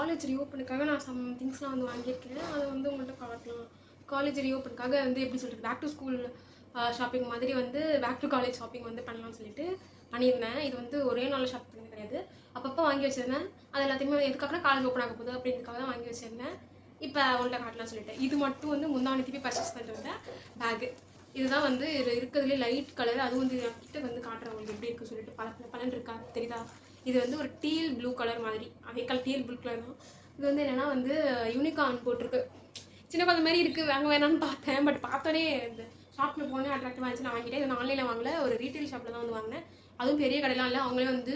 College ரீஓப்பனுக்காக நான் some திங்ஸ்லாம் வந்து வாங்கியிருக்கேன். அதை வந்து உங்கள்கிட்ட காட்டலாம். காலேஜ் ரீஓப்பனுக்காக வந்து எப்படி சொல்கிறது, பேக் டு ஸ்கூல் ஷாப்பிங் மாதிரி வந்து பேக் டு காலேஜ் ஷாப்பிங் வந்து பண்ணலாம்னு சொல்லிட்டு பண்ணியிருந்தேன். இது வந்து ஒரே நாள் ஷாப் பண்ணது கிடையாது, அப்பப்போ வாங்கி வச்சுருந்தேன். அது எல்லாத்தையுமே எதுக்காக காலேஜ் ஓப்பன் ஆக போகுது அப்படின்றதுக்காக தான் வாங்கி வச்சுருந்தேன். இப்போ உங்கள்கிட்ட காட்டலாம்னு சொல்லிட்டு இது மட்டும் வந்து முந்தானத்தி போய் பர்ச்சேஸ் பண்ணிட்டு வந்தேன் பேகு. இதுதான் வந்து இருக்கிறதுலே லைட் கலர். அதுவும் வந்து கிட்ட வந்து காட்டுறவங்களுக்கு எப்படி இருக்குன்னு சொல்லிட்டு பலன் இருக்கா தெரியுதா? இது வந்து ஒரு டீல் ப்ளூ கலர் மாதிரி, அதே கலர் டீல் ப்ளூ கலர் தான். இது வந்து என்னென்னா வந்து யூனிகார்ன் போட்டிருக்கு. சின்ன குழந்தை மாதிரி இருக்குது, வாங்க வேணான்னு பார்த்தேன். பட் பார்த்தோன்னே இந்த ஷாப்பில் போனேன், அட்ராக்டிவாக இருந்துச்சு, நான் வாங்கிட்டேன். இது ஆன்லைனில் வாங்கல, ஒரு ரீட்டைல் ஷாப்பில் தான் வந்து வாங்கினேன். அதுவும் பெரிய கடையெல்லாம் இல்லை, அவங்களே வந்து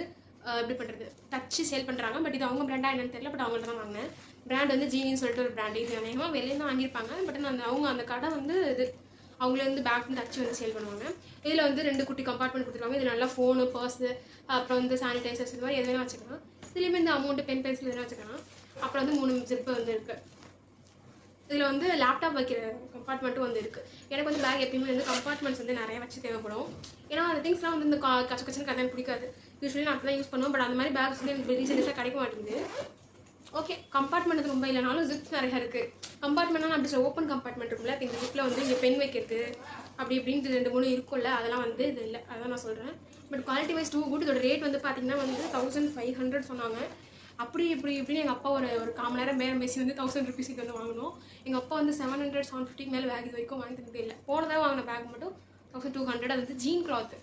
எப்படி பண்ணுறது தச்சு சேல் பண்ணுறாங்க. பட் இது அவங்க பிராண்டாக என்னன்னு தெரியல, பட் அவங்கள்ட்ட தான் வாங்கினேன். பிராண்ட் வந்து ஜீனின்னு சொல்லிட்டு ஒரு பிராண்ட். இது அநேகமாக வெளியே தான் வாங்கியிருப்பாங்க. பட் அவங்க அந்த கடை வந்து இது அவங்களே வந்து பேக் வந்து தச்சு வந்து சேல் பண்ணுவாங்க. இதில் வந்து 2 குட்டி கம்பார்ட்மெண்ட் கொடுத்துருவாங்க. இது நல்லா ஃபோனு, பர்ஸு, அப்புறம் வந்து சானிடைசர்ஸ், இது மாதிரி எது வேணால் வச்சுக்கலாம். இதுலேயுமே இந்த அமௌண்ட்டு, பென், பென்சில் எதுனா வச்சுக்கலாம். அப்புறம் வந்து 3 ஜிப்பு வந்து இருக்குது. இதில் வந்து லேப்டாப் வைக்கிற கம்பார்ட்மெண்ட்டும் வந்து இருக்குது. எனக்கு வந்து பேக் எப்பயுமே வந்து கம்பார்ட்மெண்ட்ஸ் வந்து நிறைய வச்சு தேவைப்படும். ஏன்னா அந்த திங்ஸ்லாம் வந்து இந்த கச்சன்னு கடன் பிடிக்காது. யூஸ்வலி நான் அப்படி தான் யூஸ் பண்ணுவோம். பட் அந்த மாதிரி பேக்ஸ் வந்து எனக்கு ரீசெண்டாக கிடைக்க மாட்டேங்குது. ஓகே, கம்பார்ட்மெண்ட் ரொம்ப இல்லைனாலும் ஜிப்ஸ் நிறையா இருக்குது. கம்பார்ட்மெண்ட்னா அப்படி சொல்ல ஓப்பன் கம்பார்ட்மெண்ட் இருக்குல்ல, இப்போ இந்த ஜிப்பில் வந்து இங்கே பென் வைக்கிறது அப்படி இப்படின்ட்டு 2-3 இருக்கும்ல, அதெல்லாம் வந்து இது இல்லை. அதான் நான் சொல்கிறேன். But quality wise too good. இதோட ரேட் வந்து பார்த்தீங்கன்னா வந்து 1500 சொன்னாங்க. அப்படி இப்படின்னு எங்கள் அப்பா ஒரு கால் நேரம் பேரம் பேசி வந்து 1000 ருபீஸுக்கு வந்து வாங்கணும். எங்கள் அப்பா வந்து 700-750 மேலே பேக் இது வரைக்கும் வாங்கி தந்ததே இல்லை. போனதாக வாங்கின பேக் மட்டும் 1200. அது வந்து ஜீன் கிளாத்து,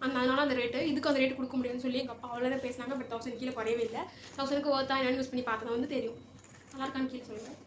அதனால அந்த ரேட்டு, இதுக்கு அந்த ரேட்டு கொடுக்க முடியும்னு சொல்லி எங்கள் அப்பா அவ்வளோதான் பேசினாங்க. பட் 1000 கீழே குறையவே இல்லை. 1000க்கு ஒர்த்தா என்னன்னு யூஸ் பண்ணி பார்த்தா வந்து தெரியும். நல்லா இருக்கான்னு கீழே சொல்லுங்கள்.